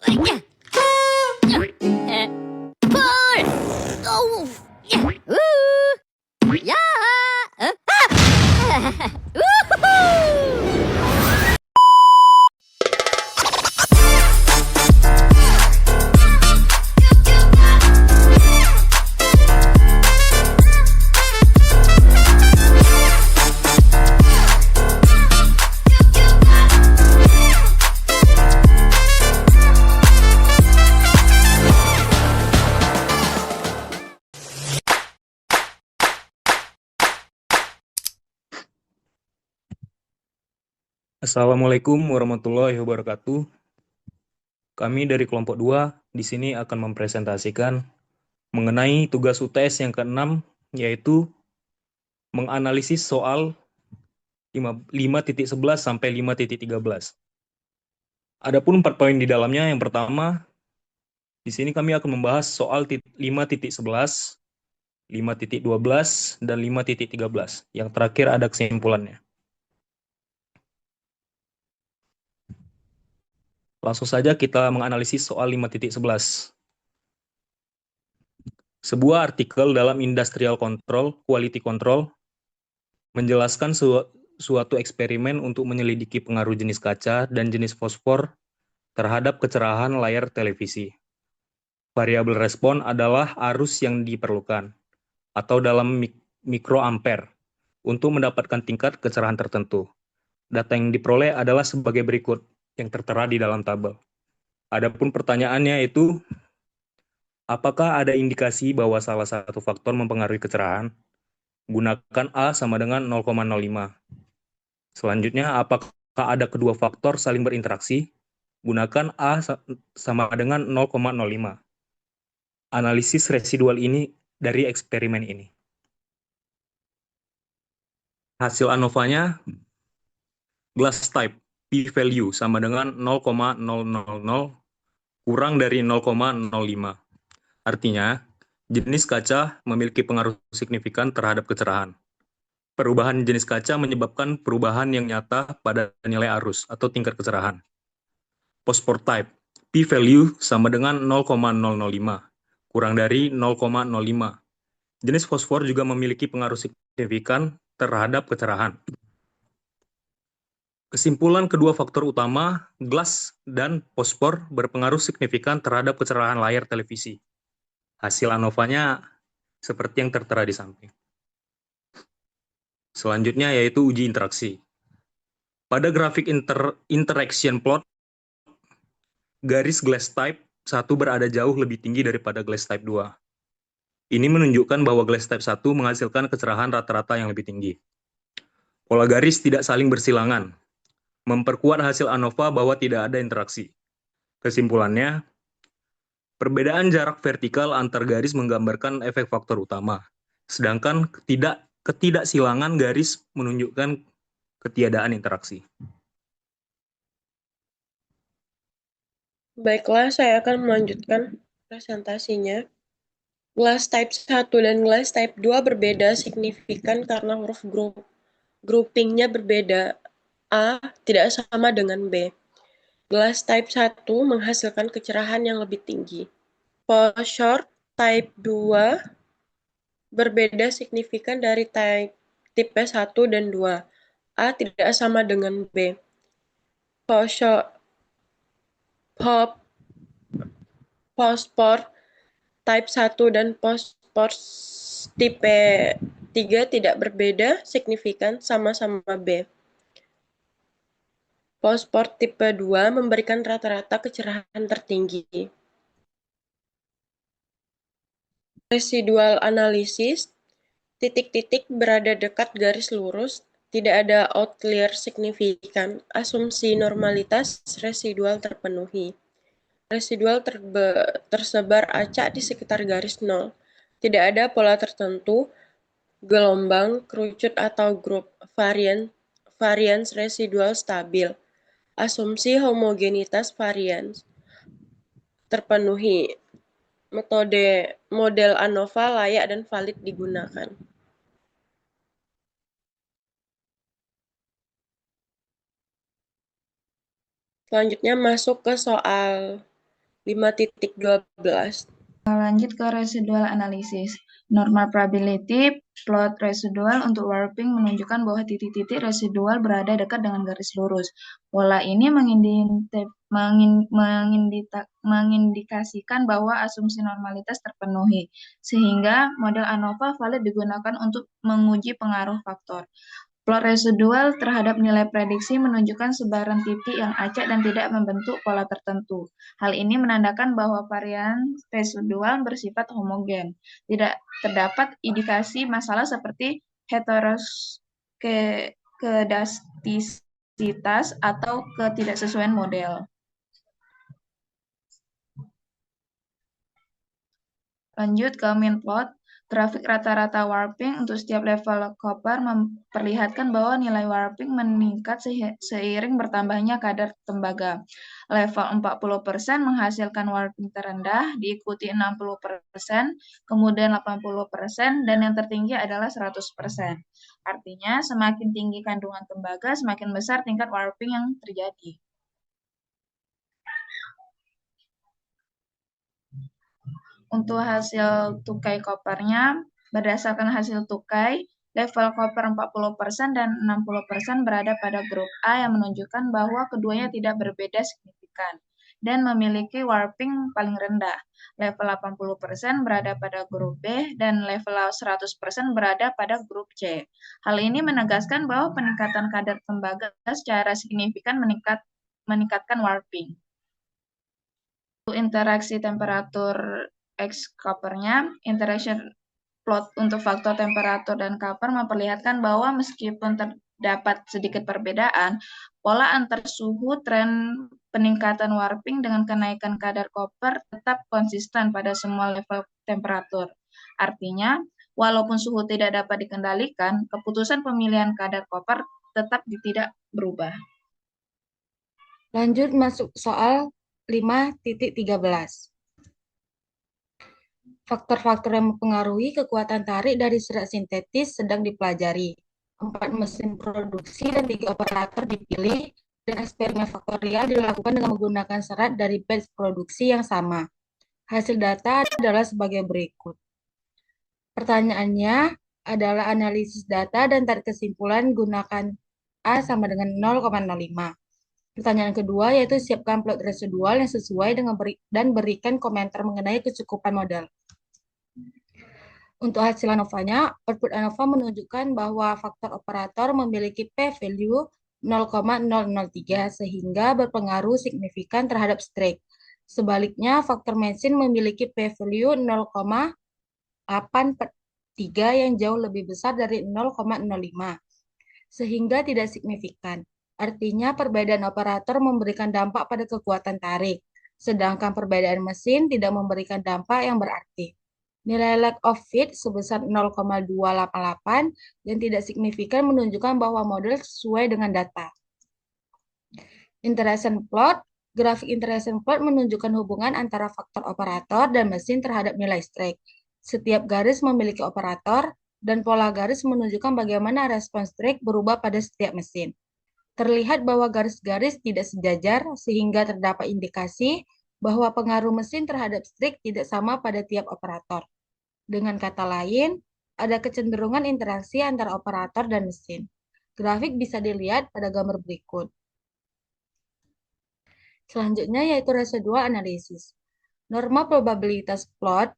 Pull! Oh! Yeah! Woohoo! Assalamualaikum warahmatullahi wabarakatuh. Kami dari kelompok 2 di sini akan mempresentasikan mengenai tugas UTS yang ke-6, yaitu menganalisis soal 5.11 sampai 5.13. Adapun 4 poin di dalamnya. Yang pertama, di sini kami akan membahas soal 5.11, 5.12, dan 5.13. Yang terakhir ada kesimpulannya. Langsung saja kita menganalisis soal 5.11. Sebuah artikel dalam Industrial Control, Quality Control, menjelaskan suatu eksperimen untuk menyelidiki pengaruh jenis kaca dan jenis fosfor terhadap kecerahan layar televisi. Variabel respon adalah arus yang diperlukan, atau dalam mikroampere, untuk mendapatkan tingkat kecerahan tertentu. Data yang diperoleh adalah sebagai berikut, yang tertera di dalam tabel. Adapun pertanyaannya yaitu, apakah ada indikasi bahwa salah satu faktor mempengaruhi kecerahan? Gunakan A sama dengan 0,05. Selanjutnya, apakah ada kedua faktor saling berinteraksi? Gunakan A sama dengan 0,05. Analisis residual ini dari eksperimen ini. Hasil ANOVA-nya, glass type, p-value sama dengan 0,000 kurang dari 0,05. Artinya, jenis kaca memiliki pengaruh signifikan terhadap kecerahan. Perubahan jenis kaca menyebabkan perubahan yang nyata pada nilai arus atau tingkat kecerahan. Phosphor type, p-value sama dengan 0,005, kurang dari 0,05. Jenis fosfor juga memiliki pengaruh signifikan terhadap kecerahan. Kesimpulan kedua faktor utama, glass dan fosfor, berpengaruh signifikan terhadap kecerahan layar televisi. Hasil ANOVA-nya seperti yang tertera di samping. Selanjutnya yaitu uji interaksi. Pada grafik interaction plot, garis glass type 1 berada jauh lebih tinggi daripada glass type 2. Ini menunjukkan bahwa glass type 1 menghasilkan kecerahan rata-rata yang lebih tinggi. Pola garis tidak saling bersilangan, memperkuat hasil ANOVA bahwa tidak ada interaksi. Kesimpulannya, perbedaan jarak vertikal antar garis menggambarkan efek faktor utama, sedangkan ketidaksilangan garis menunjukkan ketiadaan interaksi. Baiklah, saya akan melanjutkan presentasinya. Glass type 1 dan glass type 2 berbeda signifikan karena huruf groupingnya berbeda. A tidak sama dengan B. Glass type 1 menghasilkan kecerahan yang lebih tinggi. Phosphor type 2 berbeda signifikan dari tipe 1 dan 2. A tidak sama dengan B. Phosphor type 1 dan fosfor tipe 3 tidak berbeda signifikan, sama-sama B. Fosfor tipe 2 memberikan rata-rata kecerahan tertinggi. Residual analisis, titik-titik berada dekat garis lurus, tidak ada outlier signifikan, asumsi normalitas residual terpenuhi. Residual tersebar acak di sekitar garis nol. Tidak ada pola tertentu, gelombang, kerucut atau grup, varians residual stabil. Asumsi homogenitas varians terpenuhi. Model ANOVA layak dan valid digunakan. Selanjutnya masuk ke soal 5.12. Lanjut ke residual analysis. Normal probability plot residual untuk warping menunjukkan bahwa titik-titik residual berada dekat dengan garis lurus. Pola ini mengindikasikan bahwa asumsi normalitas terpenuhi, sehingga model ANOVA valid digunakan untuk menguji pengaruh faktor. Plot residual terhadap nilai prediksi menunjukkan sebaran titik yang acak dan tidak membentuk pola tertentu. Hal ini menandakan bahwa varian residual bersifat homogen. Tidak terdapat indikasi masalah seperti heterokedastisitas atau ketidaksesuaian model. Lanjut ke mean plot. Grafik rata-rata warping untuk setiap level copper memperlihatkan bahwa nilai warping meningkat seiring bertambahnya kadar tembaga. Level 40% menghasilkan warping terendah, diikuti 60%, kemudian 80%, dan yang tertinggi adalah 100%. Artinya, semakin tinggi kandungan tembaga, semakin besar tingkat warping yang terjadi. Untuk hasil tukai kopernya, berdasarkan hasil tukai, level koper 40% dan 60% berada pada grup A yang menunjukkan bahwa keduanya tidak berbeda signifikan dan memiliki warping paling rendah. Level 80% berada pada grup B dan level 100% berada pada grup C. Hal ini menegaskan bahwa peningkatan kadar tembaga secara signifikan meningkatkan warping. Untuk interaksi temperatur X kopernya, interaction plot untuk faktor temperatur dan koper memperlihatkan bahwa meskipun terdapat sedikit perbedaan, pola antar suhu tren peningkatan warping dengan kenaikan kadar koper tetap konsisten pada semua level temperatur. Artinya, walaupun suhu tidak dapat dikendalikan, keputusan pemilihan kadar koper tetap tidak berubah. Lanjut masuk soal 5.13. Faktor-faktor yang mempengaruhi kekuatan tarik dari serat sintetis sedang dipelajari. 4 mesin produksi dan 3 operator dipilih, dan eksperimen faktorial dilakukan dengan menggunakan serat dari batch produksi yang sama. Hasil data adalah sebagai berikut. Pertanyaannya adalah analisis data dan tarik kesimpulan gunakan A sama dengan 0,05. Pertanyaan kedua yaitu siapkan plot residual yang sesuai dengan dan berikan komentar mengenai kecukupan model. Untuk hasil ANOVA-nya, output ANOVA menunjukkan bahwa faktor operator memiliki p-value 0,003 sehingga berpengaruh signifikan terhadap strike. Sebaliknya, faktor mesin memiliki p-value 0,8/3 yang jauh lebih besar dari 0,05 sehingga tidak signifikan. Artinya perbedaan operator memberikan dampak pada kekuatan tarik, sedangkan perbedaan mesin tidak memberikan dampak yang berarti. Nilai lack of fit sebesar 0,288 dan tidak signifikan menunjukkan bahwa model sesuai dengan data. Interaction plot. Grafik interaction plot menunjukkan hubungan antara faktor operator dan mesin terhadap nilai strike. Setiap garis memiliki operator, dan pola garis menunjukkan bagaimana respons strike berubah pada setiap mesin. Terlihat bahwa garis-garis tidak sejajar, sehingga terdapat indikasi bahwa pengaruh mesin terhadap strike tidak sama pada tiap operator. Dengan kata lain, ada kecenderungan interaksi antara operator dan mesin. Grafik bisa dilihat pada gambar berikut. Selanjutnya yaitu residual analysis. Norma probabilitas plot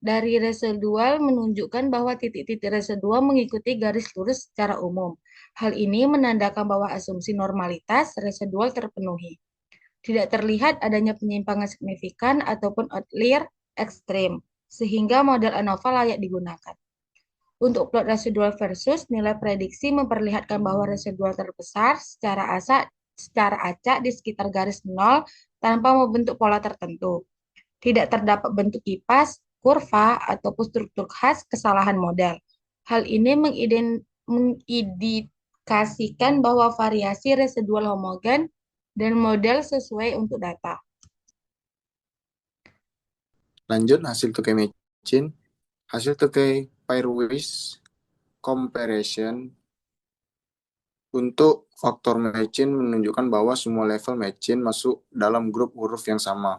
dari residual menunjukkan bahwa titik-titik residual mengikuti garis lurus secara umum. Hal ini menandakan bahwa asumsi normalitas residual terpenuhi. Tidak terlihat adanya penyimpangan signifikan ataupun outlier ekstrim, sehingga model ANOVA layak digunakan. Untuk plot residual versus nilai prediksi memperlihatkan bahwa residual terbesar secara acak di sekitar garis 0 tanpa membentuk pola tertentu. Tidak terdapat bentuk kipas, kurva, ataupun struktur khas kesalahan model. Hal ini mengindikasikan bahwa variasi residual homogen dan model sesuai untuk data. Lanjut hasil tukai matching. Hasil tukai pairwise comparison untuk faktor matching menunjukkan bahwa semua level matching masuk dalam grup huruf yang sama.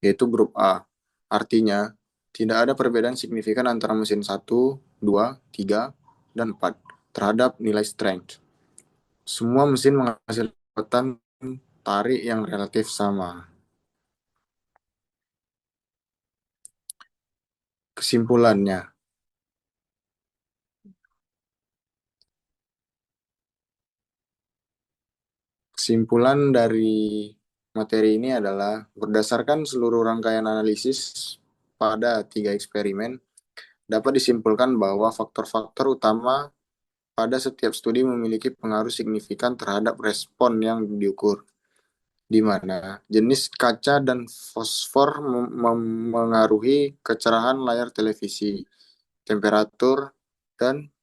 yaitu grup A. Artinya, tidak ada perbedaan signifikan antara mesin 1, 2, 3, dan 4 terhadap nilai strength. Semua mesin menghasilkan kekuatan tarik yang relatif sama. Kesimpulannya, kesimpulan dari materi ini adalah berdasarkan seluruh rangkaian analisis pada 3 eksperimen, dapat disimpulkan bahwa faktor-faktor utama pada setiap studi memiliki pengaruh signifikan terhadap respon yang diukur, di mana jenis kaca dan fosfor memengaruhi kecerahan layar televisi, temperatur, dan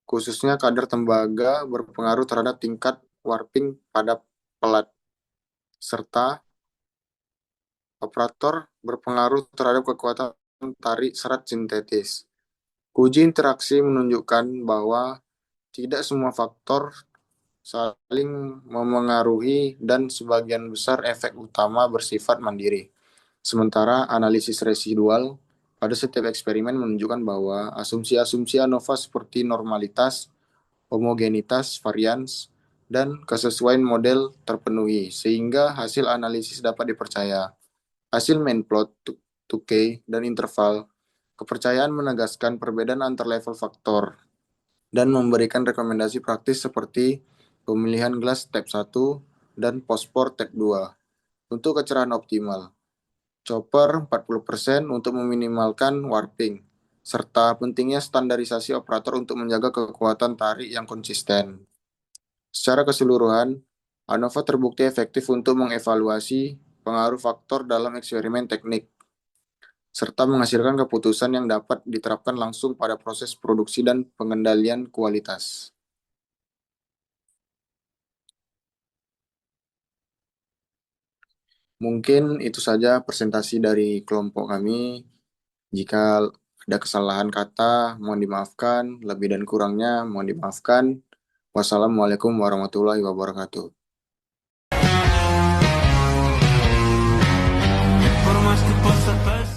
khususnya kadar tembaga berpengaruh terhadap tingkat warping pada pelat, serta operator berpengaruh terhadap kekuatan tarik serat sintetis. Uji interaksi menunjukkan bahwa tidak semua faktor saling memengaruhi dan sebagian besar efek utama bersifat mandiri. Sementara analisis residual pada setiap eksperimen menunjukkan bahwa asumsi-asumsi ANOVA seperti normalitas, homogenitas, varians, dan kesesuaian model terpenuhi, sehingga hasil analisis dapat dipercaya. Hasil main plot, 2K, dan interval kepercayaan menegaskan perbedaan antar level faktor dan memberikan rekomendasi praktis seperti pemilihan gelas Type 1 dan fosfor Type 2 untuk kecerahan optimal, chopper 40% untuk meminimalkan warping, serta pentingnya standarisasi operator untuk menjaga kekuatan tarik yang konsisten. Secara keseluruhan, ANOVA terbukti efektif untuk mengevaluasi pengaruh faktor dalam eksperimen teknik, serta menghasilkan keputusan yang dapat diterapkan langsung pada proses produksi dan pengendalian kualitas. Mungkin itu saja presentasi dari kelompok kami. Jika ada kesalahan kata, mohon dimaafkan. Lebih dan kurangnya, mohon dimaafkan. Wassalamualaikum warahmatullahi wabarakatuh. Por más que possa passar